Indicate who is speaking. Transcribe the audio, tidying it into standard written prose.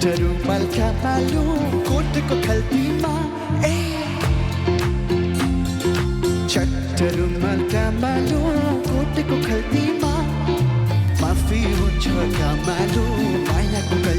Speaker 1: रुमाल क्या मालूम कोट को खलती माँ रुमाल क्या मालूम कोट को खलती माँ माफी हुन्छ क्या मालूम माया को